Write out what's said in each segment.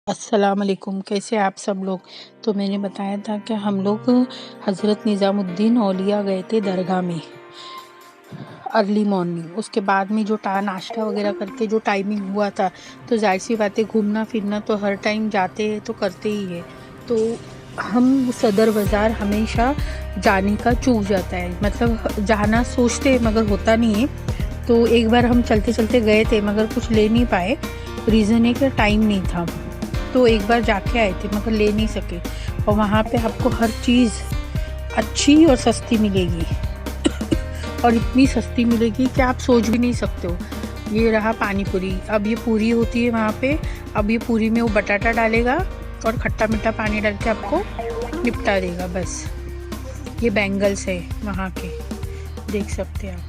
अस्सलाम वालेकुम। कैसे आप सब लोग। तो मैंने बताया था कि हम लोग हज़रत निज़ामुद्दीन औलिया गए थे दरगाह में अर्ली मॉर्निंग। उसके बाद में जो नाश्ता वगैरह करके जो टाइमिंग हुआ था, तो जाहिर सी बात है घूमना फिरना तो हर टाइम जाते हैं तो करते ही है। तो हम सदर बाज़ार हमेशा जाने का चूक जाता है, मतलब जाना सोचते हैं मगर होता नहीं है। तो एक बार हम चलते चलते गए थे मगर कुछ ले नहीं पाए। रीज़न है कि टाइम नहीं था। तो एक बार जाके आए थे मगर ले नहीं सके। और वहाँ पे आपको हर चीज़ अच्छी और सस्ती मिलेगी और इतनी सस्ती मिलेगी कि आप सोच भी नहीं सकते हो। ये रहा पानी पूरी। अब ये पूरी होती है वहाँ पे। अब ये पूरी में वो बटाटा डालेगा और खट्टा मीठा पानी डाल के आपको निपटा देगा बस। ये बैंगल्स है वहाँ के, देख सकते हैं आप।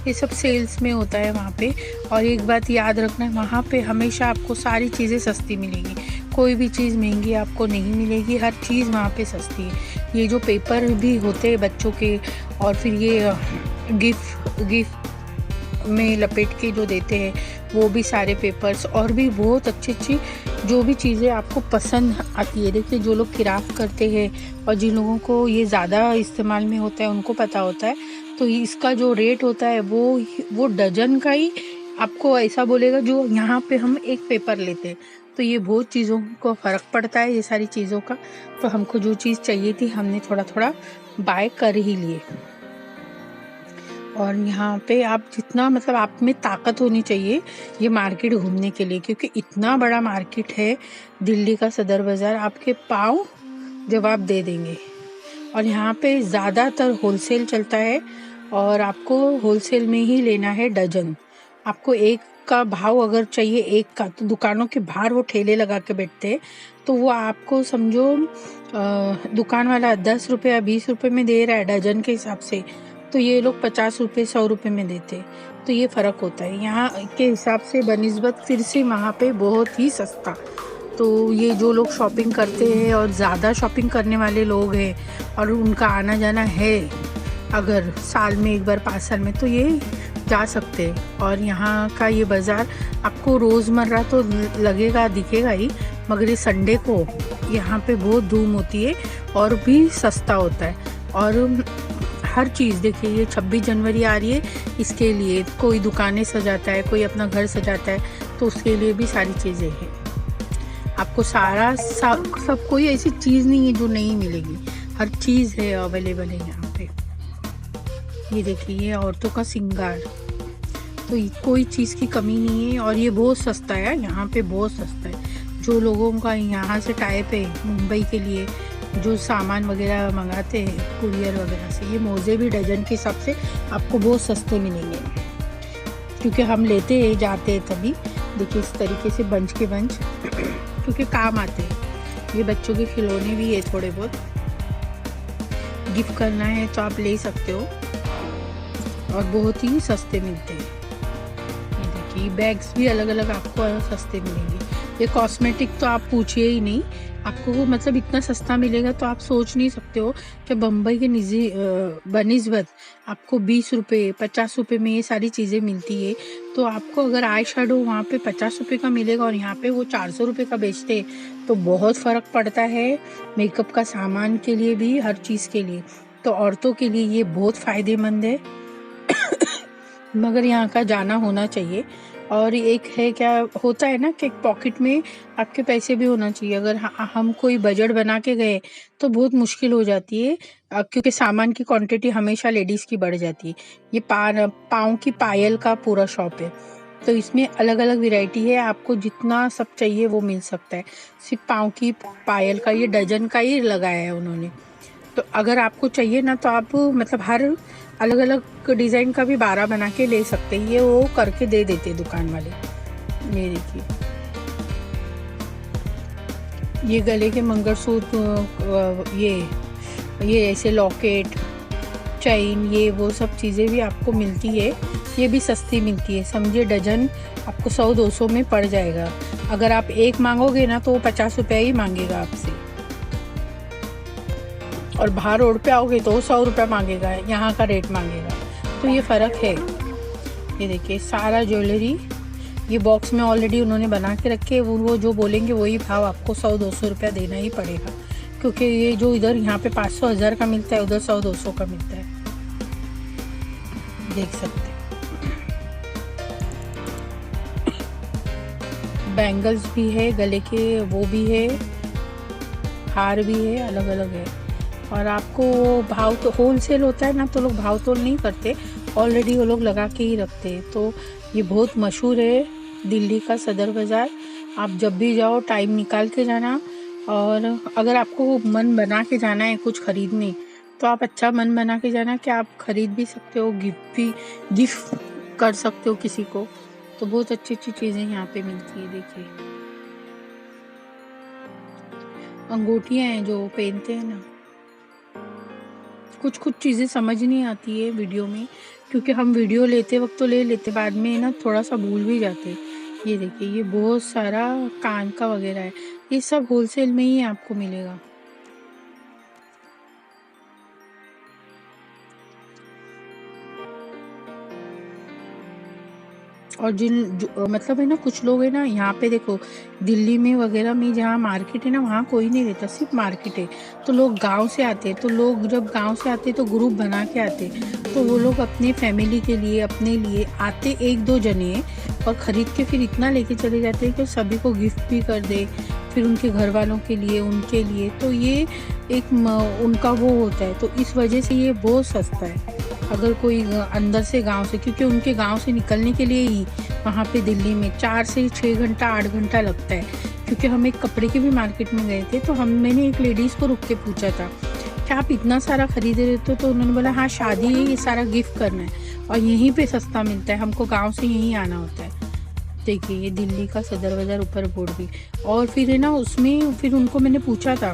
ये सब सेल्स में होता है वहाँ पे। और एक बात याद रखना है, वहाँ पे हमेशा आपको सारी चीज़ें सस्ती मिलेगी। कोई भी चीज़ महंगी आपको नहीं मिलेगी, हर चीज़ वहाँ पे सस्ती है। ये जो पेपर भी होते हैं बच्चों के, और फिर ये गिफ्ट में लपेट के जो देते हैं वो भी सारे पेपर्स, और भी बहुत अच्छी अच्छी जो भी चीज़ें आपको पसंद आती है। देखिए जो लोग क्राफ्ट करते हैं और जिन लोगों को ये ज़्यादा इस्तेमाल में होता है उनको पता होता है। तो इसका जो रेट होता है वो डजन का ही आपको ऐसा बोलेगा जो यहाँ पे हम एक पेपर लेते हैं। तो ये बहुत चीज़ों को फ़र्क पड़ता है, ये सारी चीज़ों का। तो हमको जो चीज़ चाहिए थी हमने थोड़ा थोड़ा बाय कर ही लिए। और यहाँ पे आप जितना, मतलब आप में ताकत होनी चाहिए ये मार्केट घूमने के लिए, क्योंकि इतना बड़ा मार्केट है दिल्ली का सदर बाज़ार, आपके पाँव जवाब दे देंगे। और यहाँ पे ज़्यादातर होलसेल चलता है और आपको होलसेल में ही लेना है डजन। आपको एक का भाव अगर चाहिए एक का, तो दुकानों के बाहर वो ठेले लगा के बैठते हैं। तो वो आपको समझो दुकान वाला 10 रुपये या 20 रुपये में दे रहा है डजन के हिसाब से, तो ये लोग 50 रुपये 100 रुपये में देते। तो ये फ़र्क होता है यहाँ के हिसाब से बनिस्बत, फिर से वहाँ पे बहुत ही सस्ता। तो ये जो लोग शॉपिंग करते हैं और ज़्यादा शॉपिंग करने वाले लोग हैं और उनका आना जाना है अगर साल में एक बार 5 साल में, तो ये जा सकते हैं। और यहाँ का ये बाज़ार आपको रोज़मर्रा तो लगेगा दिखेगा ही, मगर ये संडे को यहाँ पे बहुत धूम होती है और भी सस्ता होता है। और हर चीज़ देखिए, ये 26 जनवरी आ रही है, इसके लिए कोई दुकानें सजाता है, कोई अपना घर सजाता है, तो उसके लिए भी सारी चीज़ें हैं। आपको सारा सब कोई ऐसी चीज़ नहीं है जो नहीं मिलेगी, हर चीज़ है अवेलेबल है यहाँ पे। ये देखिए ये औरतों का श्रृंगार, तो कोई चीज़ की कमी नहीं है। और ये बहुत सस्ता है, यहाँ पे बहुत सस्ता है। जो लोगों का यहाँ से टाइप है मुंबई के लिए, जो सामान वगैरह मंगाते हैं कुरियर वगैरह से, ये मोज़े भी डजन के हिसाब से आपको बहुत सस्ते मिलेंगे, क्योंकि हम लेते हैं जाते हैं तभी। देखिए इस तरीके से बंच के बंच क्योंकि काम आते हैं। ये बच्चों के खिलौने भी है, थोड़े बहुत गिफ्ट करना है तो आप ले सकते हो और बहुत ही सस्ते मिलते हैं। ये देखिए बैग्स भी अलग अलग आपको सस्ते मिलेंगे। ये कॉस्मेटिक तो आप पूछिए ही नहीं, आपको मतलब इतना सस्ता मिलेगा तो आप सोच नहीं सकते हो कि बम्बई के बनिस्बत आपको 20 रुपये 50 रुपये में ये सारी चीज़ें मिलती है। तो आपको अगर आई शेडो वहाँ पे 50 रुपये का मिलेगा और यहाँ पे वो 400 रुपये का बेचते हैं, तो बहुत फ़र्क पड़ता है मेकअप का सामान के लिए भी, हर चीज़ के लिए। तो औरतों के लिए ये बहुत फ़ायदेमंद है मगर यहाँ का जाना होना चाहिए। और एक है, क्या होता है ना कि पॉकेट में आपके पैसे भी होना चाहिए। अगर हम कोई बजट बना के गए तो बहुत मुश्किल हो जाती है, क्योंकि सामान की क्वांटिटी हमेशा लेडीज़ की बढ़ जाती है। ये पाँव की पायल का पूरा शॉप है, तो इसमें अलग अलग वैरायटी है, आपको जितना सब चाहिए वो मिल सकता है। सिर्फ पाँव की पायल का ये डजन का ही लगाया है उन्होंने। तो अगर आपको चाहिए ना तो आप मतलब हर अलग अलग डिज़ाइन का भी 12 बना के ले सकते हैं, ये वो करके दे देते हैं दुकान वाले। ये देखिए ये गले के मंगलसूत्र, ये ऐसे लॉकेट चेन, ये वो सब चीज़ें भी आपको मिलती है। ये भी सस्ती मिलती है, समझिए डजन आपको 100-200 में पड़ जाएगा। अगर आप एक मांगोगे ना तो वो 50 रुपये ही मांगेगा आपसे, और बाहर रोड पे आओगे तो 100 रुपये मांगेगा, यहाँ का रेट मांगेगा। तो ये फ़र्क है। ये देखिए सारा ज्वेलरी ये बॉक्स में ऑलरेडी उन्होंने बना के रखे, वो जो बोलेंगे वही भाव आपको 100-200 रुपया देना ही पड़ेगा, क्योंकि ये जो इधर यहाँ पे 500-1000 का मिलता है, उधर 100-200 का मिलता है। देख सकते हैं बैंगल्स भी है, गले के वो भी है, हार भी है, अलग अलग है। और आपको भाव तो होलसेल होता है ना, तो लोग भाव तोल नहीं करते, ऑलरेडी वो लोग लगा के ही रखते हैं। तो ये बहुत मशहूर है दिल्ली का सदर बाज़ार। आप जब भी जाओ टाइम निकाल के जाना, और अगर आपको मन बना के जाना है कुछ खरीदने, तो आप अच्छा मन बना के जाना कि आप खरीद भी सकते हो, गिफ्ट कर सकते हो किसी को। तो बहुत अच्छी अच्छी चीज़ें यहाँ पे मिलती है। देखिए अंगूठियाँ हैं जो पहनते हैं ना, कुछ चीज़ें समझ नहीं आती है वीडियो में, क्योंकि हम वीडियो लेते वक्त तो ले लेते, बाद में ना थोड़ा सा भूल भी जाते। ये देखिए ये बहुत सारा कान का वगैरह है, ये सब होलसेल में ही आपको मिलेगा। और मतलब है ना, कुछ लोग है ना यहाँ पे देखो, दिल्ली में वगैरह में जहाँ मार्केट है ना, वहाँ कोई नहीं रहता, सिर्फ मार्केट है। तो लोग गांव से आते हैं, तो लोग जब गांव से आते तो ग्रुप बना के आते, तो वो लोग अपने फैमिली के लिए, अपने लिए आते 1-2 जने, और ख़रीद के फिर इतना लेके चले जाते हैं कि सभी को गिफ्ट भी कर दे, फिर उनके घर वालों के लिए, उनके लिए। तो ये एक उनका वो होता है, तो इस वजह से ये बहुत सस्ता है। अगर कोई अंदर से गांव से, क्योंकि उनके गांव से निकलने के लिए ही वहाँ पे दिल्ली में 4 से 6 घंटा 8 घंटा लगता है। क्योंकि हम एक कपड़े की भी मार्केट में गए थे, तो मैंने एक लेडीज़ को रुक के पूछा था कि आप इतना सारा खरीदे रहते हो, तो उन्होंने बोला हाँ शादी है, ये सारा गिफ्ट करना है, और यहीं पे सस्ता मिलता है, हमको गाँव से यहीं आना होता है। देखिए ये दिल्ली का सदर बाज़ार, ऊपर बोर्ड भी। और फिर है ना उसमें, फिर उनको मैंने पूछा था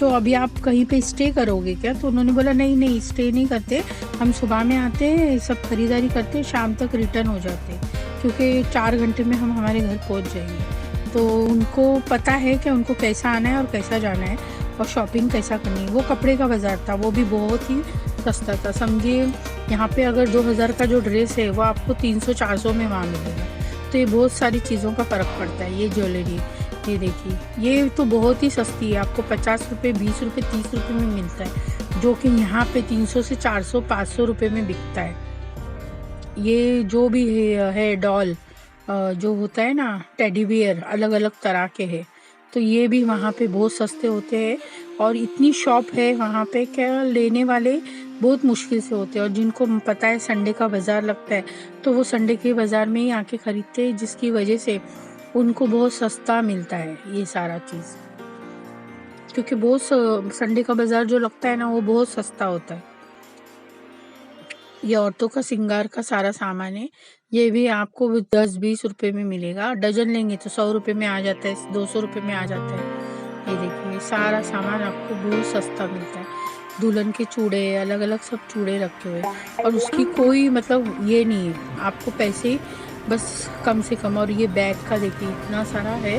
तो अभी आप कहीं पे स्टे करोगे क्या, तो उन्होंने बोला नहीं स्टे नहीं करते, हम सुबह में आते हैं, सब खरीदारी करते हैं, शाम तक रिटर्न हो जाते हैं, क्योंकि 4 घंटे में हम हमारे घर पहुंच जाएंगे। तो उनको पता है कि उनको कैसा आना है और कैसा जाना है और शॉपिंग कैसा करनी है। वो कपड़े का बाज़ार था, वो भी बहुत ही सस्ता था। समझिए यहाँ पे अगर 2000 का जो ड्रेस है वो आपको 300-400 में वहाँ मिलेगा। तो ये बहुत सारी चीज़ों का फ़र्क पड़ता है। ये ज्वेलरी, ये देखिए ये तो बहुत ही सस्ती है, आपको 50 रुपये, 20 रुपये, 30 रुपये में मिलता है, जो कि यहाँ पे 300 से 400-500 रुपये में बिकता है। ये जो भी है डॉल जो होता है ना, टेडी बियर, अलग अलग तरह के हैं, तो ये भी वहाँ पे बहुत सस्ते होते हैं। और इतनी शॉप है वहाँ पे क्या लेने वाले बहुत मुश्किल से होते हैं, और जिनको पता है संडे का बाज़ार लगता है, तो वो संडे के बाज़ार में ही आके ख़रीदते हैं, जिसकी वजह से उनको बहुत सस्ता मिलता है ये सारा चीज़। क्योंकि बहुत संडे का बाज़ार जो लगता है ना, वो बहुत सस्ता होता है। ये औरतों का श्रृंगार का सारा सामान है, ये भी आपको 10-20 रुपये में मिलेगा। डजन लेंगे तो 100 रुपये में आ जाता है, 200 रुपये में आ जाता है। ये देखिए सारा सामान आपको बहुत सस्ता मिलता है। दुल्हन के चूड़े, अलग अलग सब चूड़े रखे हुए, और उसकी कोई मतलब ये नहीं है, आपको पैसे बस कम से कम। और ये बैग का देखिए इतना सारा है,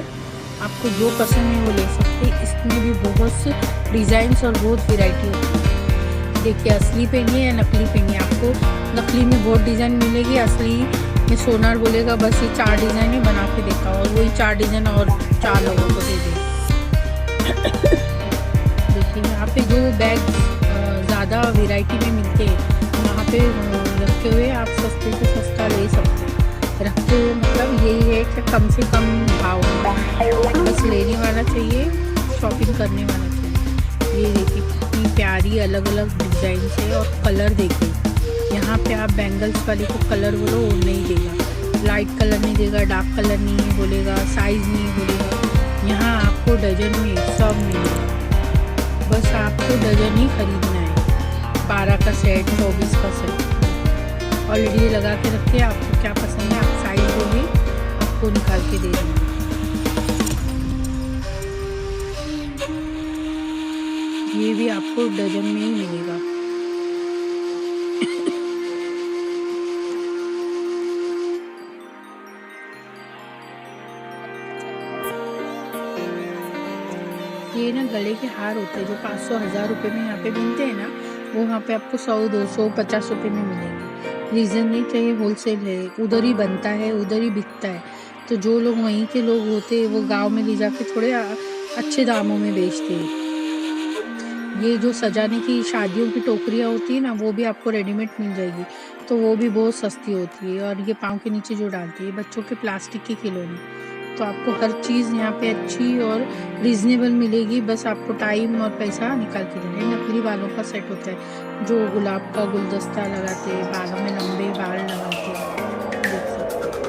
आपको जो पसंद है वो ले सकते हैं। इसमें भी बहुत से डिज़ाइंस और बहुत वैरायटी होती है। देखिए असली पेनी या नकली पेनी, आपको नकली में बहुत डिज़ाइन मिलेगी, असली में सोनार बोलेगा बस ये 4 डिज़ाइन ही बना के देता, और वही 4 डिज़ाइन और 4 लोगों को दे दे। देखिए यहाँ पे जो बैग ज़्यादा वैरायटी में मिलते हैं, वहाँ पे रखे हुए आप सस्ते से सस्ता ले सकते हैं। रखते हुए मतलब यही है कि कम से कम भाव में, बस लेने वाला चाहिए, शॉपिंग करने वाला चाहिए। ये देखिए कितनी प्यारी अलग अलग डिज़ाइन है, और कलर देखिए यहाँ पे आप बैंगल्स वाले को कलर बोलो वो नहीं देगा, लाइट कलर नहीं देगा, डार्क कलर नहीं बोलेगा, साइज़ नहीं बोलेगा। यहाँ आपको डजन में सब मिलेगा, बस आपको डजन ही खरीदना है। 12 का सेट, 24 का सेट ऑलरेडी लगा के रखे, आपको क्या पसंद है आप साइज बोलिए, आपको निकाल के दे देंगे। ये भी आपको डजन में ही मिलेगा। ये ना गले के हार होते हैं जो 500-1000 रुपये में यहाँ पे बनते हैं ना, वो वहाँ पे आपको 100-200-50 रुपये में मिलेंगे। रीज़न नहीं चाहिए, होलसेल है, उधर ही बनता है, उधर ही बिकता है। तो जो लोग वहीं के लोग होते वो गांव में ले जाके थोड़े अच्छे दामों में बेचते हैं। ये जो सजाने की शादियों की टोकरियाँ होती है ना, वो भी आपको रेडीमेड मिल जाएगी, तो वो भी बहुत सस्ती होती है। और ये पाँव के नीचे जो डालती है बच्चों के प्लास्टिक के खिलौने, तो आपको हर चीज़ यहाँ पे अच्छी और रीज़नेबल मिलेगी। बस आपको टाइम और पैसा निकाल के देना है। नकली बालों का सेट होता है, जो गुलाब का गुलदस्ता लगाते हैं, बालों में लंबे बाल लगाते हैं, देख सकते हैं।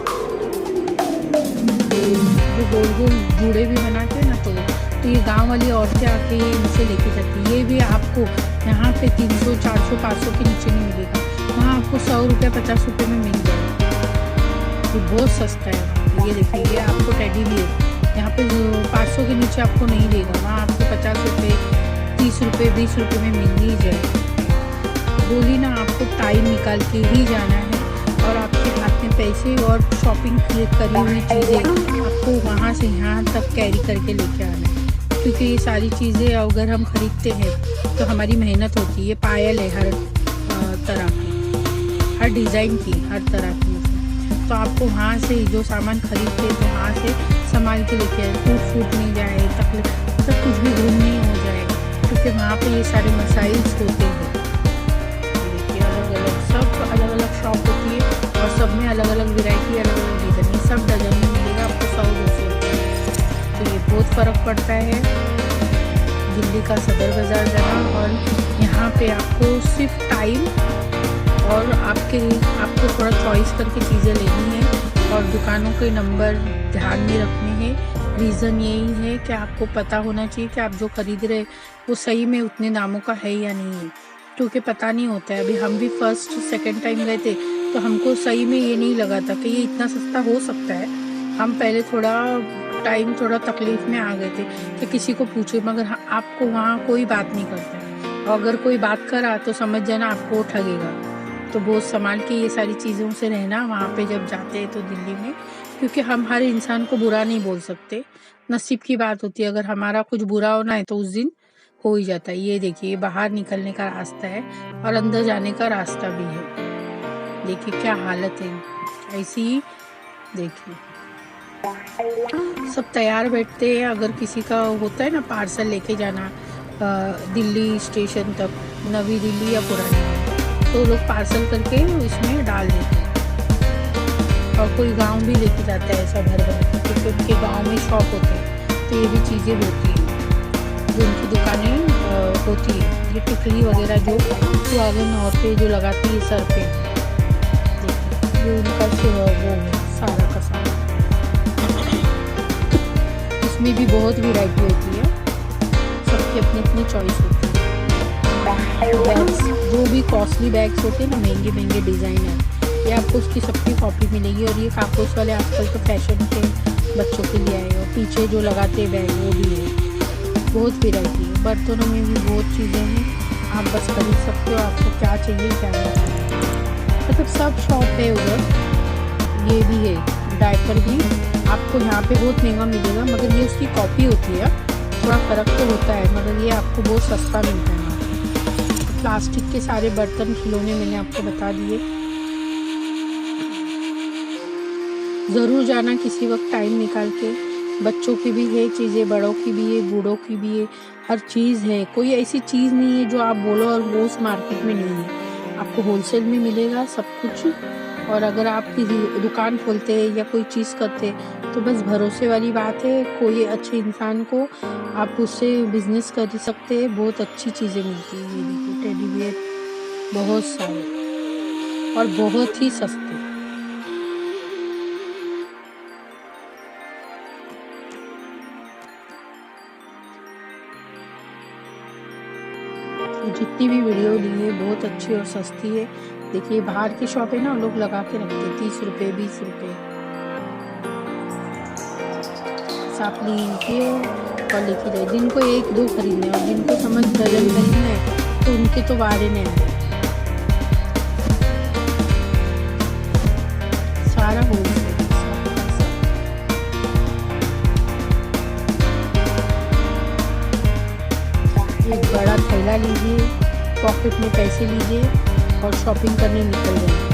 जो गोल गोल जूड़े भी बनाते हैं ना, तो ये गांव वाली औरतें आके ये इनसे लेके जाती है। ये भी आपको यहाँ पे 300, 400, 500 के नीचे नहीं मिलेगा, वहाँ आपको 100 रुपये 50 रुपये में मिल जाएगा। ये बहुत सस्ता है। ये देखिए, ये आपको टेडी बियर यहाँ पे 500 के नीचे आपको नहीं देगा, वहाँ आपको 50 रुपये, 30 रुपये, 20 रुपये में मिल ही जाएगा। बोली ना, आपको टाइम निकाल के ही जाना है और आपके हाथ में पैसे और शॉपिंग करी हुई चीज़ें आपको वहाँ से यहाँ तक कैरी करके लेके आना है। क्योंकि ये सारी चीज़ें अगर हम खरीदते हैं तो हमारी मेहनत होती है। ये पायल है हर तरह की, हर डिज़ाइन की, हर तरह की, तो आपको वहाँ से जो सामान खरीदते हैं तो वहाँ से संभाल के लेके आए, फूट नहीं जाए, तक कुछ भी गुम नहीं हो जाएगा, क्योंकि वहाँ पे ये सारे मसाइल्स होते हैं। देखिए, अलग अलग सब अलग अलग शॉप होती है और सब में अलग अलग वेराइटी, अलग अलग डिज़ाइन। ये सब डजन में मिलेगा आपको 100-200 रुपये, तो ये बहुत फ़र्क पड़ता है। दिल्ली का सदर बाज़ार जाना, और यहाँ पे आपको सिर्फ टाइम और आपको थोड़ा चॉइस करके चीज़ें लेनी है और दुकानों के नंबर ध्यान में रखने हैं। रीज़न यही है कि आपको पता होना चाहिए कि आप जो खरीद रहे वो सही में उतने दामों का है या नहीं है, क्योंकि पता नहीं होता है। अभी हम भी फर्स्ट सेकंड टाइम गए थे तो हमको सही में ये नहीं लगा था कि ये इतना सस्ता हो सकता है। हम पहले थोड़ा तकलीफ़ में आ गए थे कि किसी को पूछे, मगर आपको वहाँ कोई बात नहीं करता है, और अगर कोई बात करा तो समझ जाना आपको ठगेगा। तो बहुत संभाल के ये सारी चीज़ों से रहना वहाँ पे जब जाते हैं तो दिल्ली में, क्योंकि हम हर इंसान को बुरा नहीं बोल सकते। नसीब की बात होती है, अगर हमारा कुछ बुरा होना है तो उस दिन हो ही जाता है। ये देखिए, बाहर निकलने का रास्ता है और अंदर जाने का रास्ता भी है। देखिए क्या हालत है, ऐसी ही देखिए सब तैयार बैठते हैं। अगर किसी का होता है ना पार्सल लेके जाना दिल्ली स्टेशन तक, नवी दिल्ली या पुरानी, तो लोग पार्सल करके इसमें डाल देते हैं। और कोई गांव भी लेके जाता है ऐसा भर भर, क्योंकि उनके गांव में शॉप होते हैं, तो ये भी चीज़ें होती हैं जो उनकी दुकानें होती है। ये टिकली वगैरह जो सुहागन औरतें जो लगाती है सर पे, ये उनका वो है सारा का सारा। इसमें भी बहुत वैरायटी होती है, सबकी अपनी अपनी चॉइस होती है। बैग्स, जो भी कॉस्टली बैग्स होते हैं ना, महंगे महंगे डिज़ाइनर, ये आपको उसकी सबकी कॉपी मिलेगी। और ये काकोस वाले आजकल तो फैशन के बच्चों के लिए आए, और पीछे जो लगाते बैग वो भी है। बहुत वैरायटी है। बर्तनों में भी बहुत चीज़ें हैं, आप बस खरीद सकते हो, आपको क्या चाहिए क्या नहीं, मतलब सब शॉप है उधर। ये भी है, डायपर भी आपको यहाँ पे बहुत महंगा मिलेगा, मगर ये उसकी कॉपी होती है, थोड़ा फ़र्क तो होता है, मगर ये आपको बहुत सस्ता मिलता है। प्लास्टिक के सारे बर्तन खिलौने मैंने आपको बता दिए। ज़रूर जाना किसी वक्त टाइम निकाल के। बच्चों की भी है चीज़ें, बड़ों की भी है, बूढ़ों की भी है, हर चीज़ है। कोई ऐसी चीज़ नहीं है जो आप बोलो और वो उस मार्केट में नहीं है। आपको होलसेल में मिलेगा सब कुछ। और अगर आप किसी दुकान खोलते हैं या कोई चीज़ करते हैं तो बस भरोसे वाली बात है, कोई अच्छे इंसान को आप उससे बिजनेस कर सकते हैं। बहुत अच्छी चीज़ें मिलती हैं। ये देखिए टेडी बियर बहुत सारे और बहुत ही सस्ते। तो जितनी भी वीडियो ली है बहुत अच्छी और सस्ती है। देखिए बाहर की शॉप है ना, लोग लगा के रखते हैं 30 रुपये 20 रुपये। आप लीजिए और लेके जाइए। जिनको 1-2 खरीदने और जिनको समझ डजन खरीदना है तो उनके तो वारे नहीं आए। सारा हो गया। एक बड़ा थैला लीजिए, पॉकेट में पैसे लीजिए और शॉपिंग करने निकल जाइए।